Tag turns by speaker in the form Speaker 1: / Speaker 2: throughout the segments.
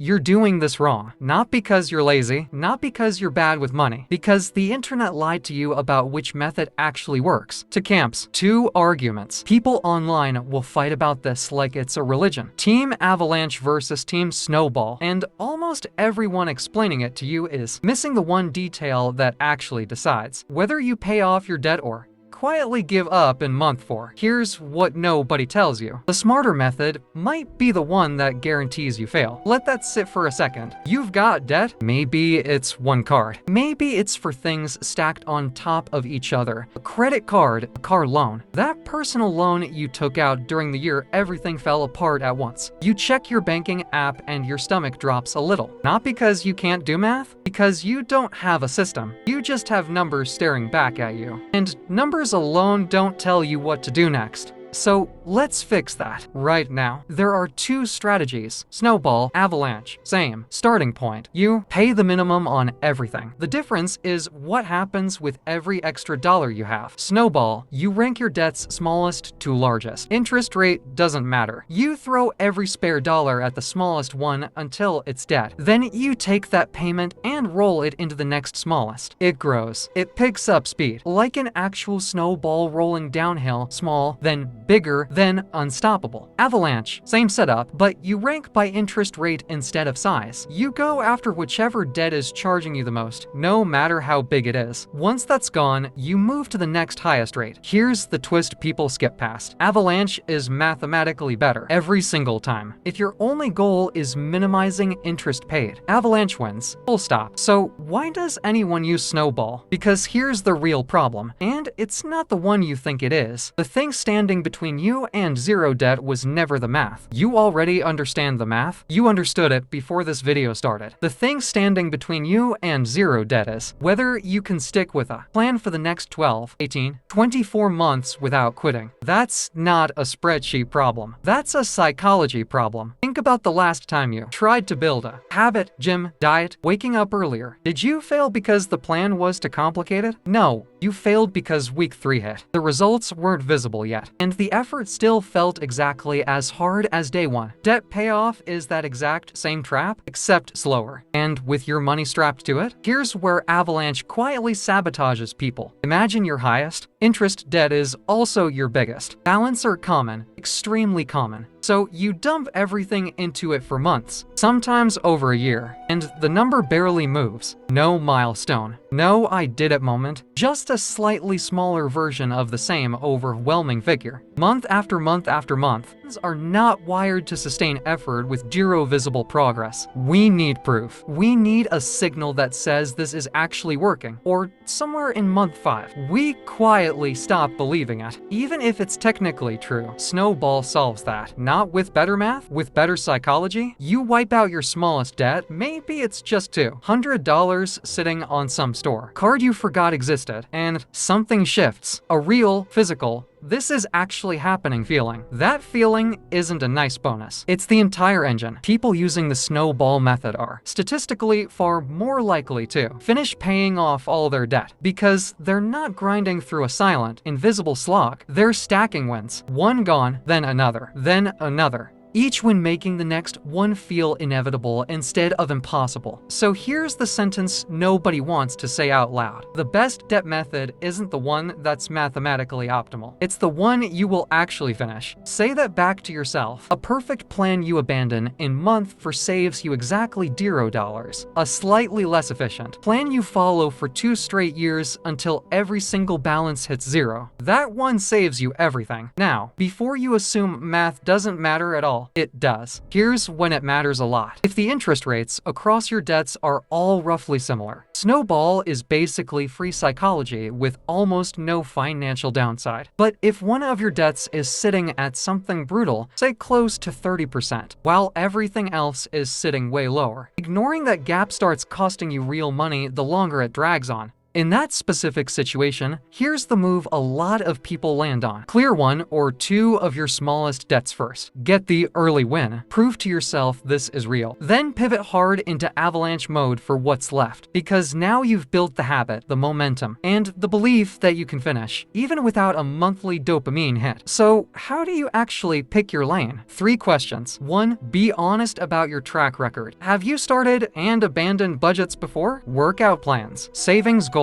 Speaker 1: you're doing this wrong. Not because you're lazy, not because you're bad with money, because the internet lied to you about which method actually works. To camps, 2 arguments. People online will fight about this like it's a religion. Team Avalanche versus Team Snowball, and almost everyone explaining it to you is missing the one detail that actually decides whether you pay off your debt or quietly give up in month 4. Here's what nobody tells you. The smarter method might be the one that guarantees you fail. Let that sit for a second. You've got debt. Maybe it's one card. Maybe it's for things stacked on top of each other. A credit card, a car loan. That personal loan you took out during the year everything fell apart at once. You check your banking app and your stomach drops a little. Not because you can't do math, because you don't have a system. You just have numbers staring back at you. And numbers alone don't tell you what to do next. So let's fix that right now. There are 2 strategies: Snowball, Avalanche. Same starting point. You pay the minimum on everything. The difference is what happens with every extra dollar you have. Snowball, you rank your debts smallest to largest. Interest rate doesn't matter. You throw every spare dollar at the smallest one until it's dead. Then you take that payment and roll it into the next smallest. It grows. It picks up speed. Like an actual snowball rolling downhill, small, then bigger, then unstoppable. Avalanche, same setup, but you rank by interest rate instead of size. You go after whichever debt is charging you the most, no matter how big it is. Once that's gone, you move to the next highest rate. Here's the twist people skip past. Avalanche is mathematically better every single time. If your only goal is minimizing interest paid, Avalanche wins. Full stop. So why does anyone use Snowball? Because here's the real problem, and it's not the one you think it is. The thing standing between you and zero debt was never the math. You already understand the math. You understood it before this video started. The thing standing between you and zero debt is whether you can stick with a plan for the next 12, 18, 24 months without quitting. That's not a spreadsheet problem. That's a psychology problem. Think about the last time you tried to build a habit, gym, diet, waking up earlier. Did you fail because the plan was too complicated? No. You failed because week 3 hit. The results weren't visible yet, and the effort still felt exactly as hard as day 1. Debt payoff is that exact same trap, except slower. And with your money strapped to it, here's where Avalanche quietly sabotages people. Imagine your highest. Interest debt is also your biggest. Balance are common, extremely common. So you dump everything into it for months, sometimes over a year, and the number barely moves. No milestone, no I did it moment, just a slightly smaller version of the same overwhelming figure. Month after month after month, are not wired to sustain effort with zero visible progress. We need proof. We need a signal that says this is actually working, or somewhere in month 5. We quietly stop believing it, even if it's technically true. Snowball solves that. Not with better math, with better psychology. You wipe out your smallest debt, maybe it's just $200 sitting on some store. Card you forgot existed, and something shifts. A real, physical, this is actually happening feeling. That feeling isn't a nice bonus. It's the entire engine. People using the Snowball method are statistically far more likely to finish paying off all their debt because they're not grinding through a silent, invisible slog. They're stacking wins. One gone, then another, then another. Each win making the next one feel inevitable instead of impossible. So here's the sentence nobody wants to say out loud. The best debt method isn't the one that's mathematically optimal. It's the one you will actually finish. Say that back to yourself. A perfect plan you abandon in month for saves you exactly $0. A slightly less efficient plan you follow for 2 straight years until every single balance hits 0. That one saves you everything. Now, before you assume math doesn't matter at all, it does. Here's when it matters a lot. If the interest rates across your debts are all roughly similar, Snowball is basically free psychology with almost no financial downside. But if one of your debts is sitting at something brutal, say close to 30%, while everything else is sitting way lower, ignoring that gap starts costing you real money the longer it drags on. In that specific situation, here's the move a lot of people land on. Clear 1 or 2 of your smallest debts first. Get the early win. Prove to yourself this is real. Then pivot hard into Avalanche mode for what's left, because now you've built the habit, the momentum, and the belief that you can finish, even without a monthly dopamine hit. So how do you actually pick your lane? 3 questions. 1. Be honest about your track record. Have you started and abandoned budgets before? Workout plans, savings goals.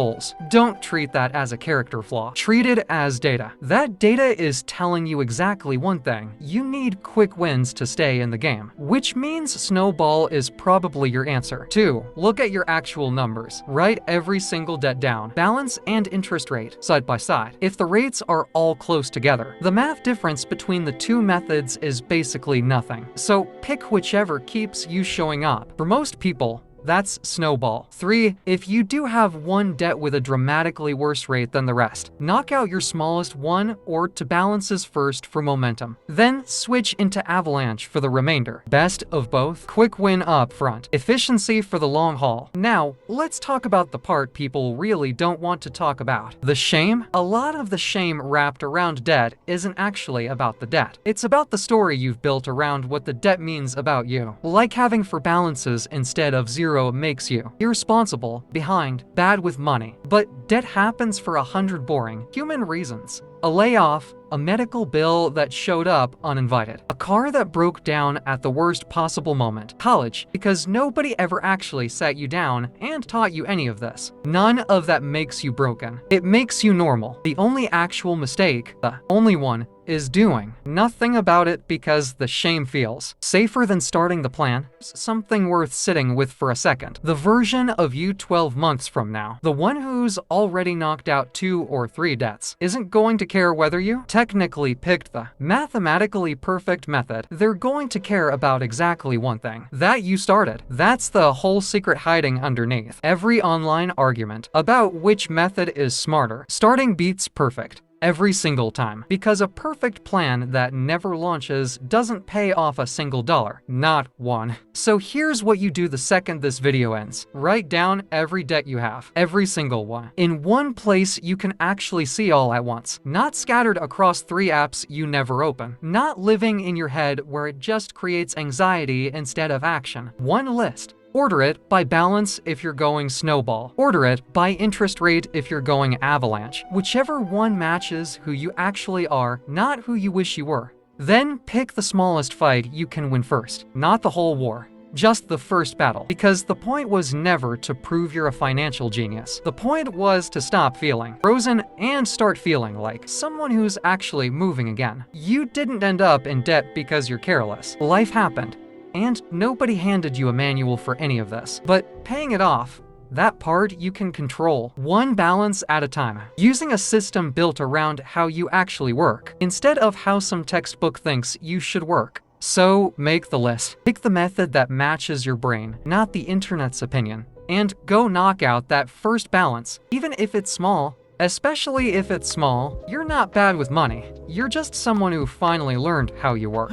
Speaker 1: Don't treat that as a character flaw. Treat it as data. That data is telling you exactly one thing. You need quick wins to stay in the game, which means Snowball is probably your answer. 2. Look at your actual numbers. Write every single debt down. Balance and interest rate side by side. If the rates are all close together, the math difference between the 2 methods is basically nothing. So pick whichever keeps you showing up. For most people, that's Snowball. 3. If you do have one debt with a dramatically worse rate than the rest, knock out your smallest one or 2 balances first for momentum. Then switch into Avalanche for the remainder. Best of both, quick win up front, efficiency for the long haul. Now, let's talk about the part people really don't want to talk about. The shame? A lot of the shame wrapped around debt isn't actually about the debt. It's about the story you've built around what the debt means about you. Like having 4 balances instead of 0 makes you irresponsible, behind, bad with money. But debt happens for 100 boring, human reasons. A layoff, a medical bill that showed up uninvited, a car that broke down at the worst possible moment, college, because nobody ever actually sat you down and taught you any of this. None of that makes you broken. It makes you normal. The only actual mistake, the only one, is doing nothing about it because the shame feels safer than starting the plan, something worth sitting with for a second. The version of you 12 months from now, the one who's already knocked out 2 or 3 debts, isn't going to care whether you technically picked the mathematically perfect method. They're going to care about exactly one thing, that you started. That's the whole secret hiding underneath every online argument about which method is smarter. Starting beats perfect every single time, because a perfect plan that never launches doesn't pay off a single dollar, not one. So here's what you do the second this video ends. Write down every debt you have, every single one, in one place you can actually see all at once, not scattered across 3 apps you never open, not living in your head where it just creates anxiety instead of action. One list. Order it by balance if you're going Snowball. Order it by interest rate if you're going Avalanche. Whichever one matches who you actually are, not who you wish you were. Then pick the smallest fight you can win first, not the whole war. Just the first battle. Because the point was never to prove you're a financial genius. The point was to stop feeling frozen and start feeling like someone who's actually moving again. You didn't end up in debt because you're careless. Life happened. And nobody handed you a manual for any of this. But paying it off, that part you can control, one balance at a time, using a system built around how you actually work, instead of how some textbook thinks you should work. So make the list. Pick the method that matches your brain, not the internet's opinion, and go knock out that first balance, even if it's small. Especially if it's small, you're not bad with money. You're just someone who finally learned how you work.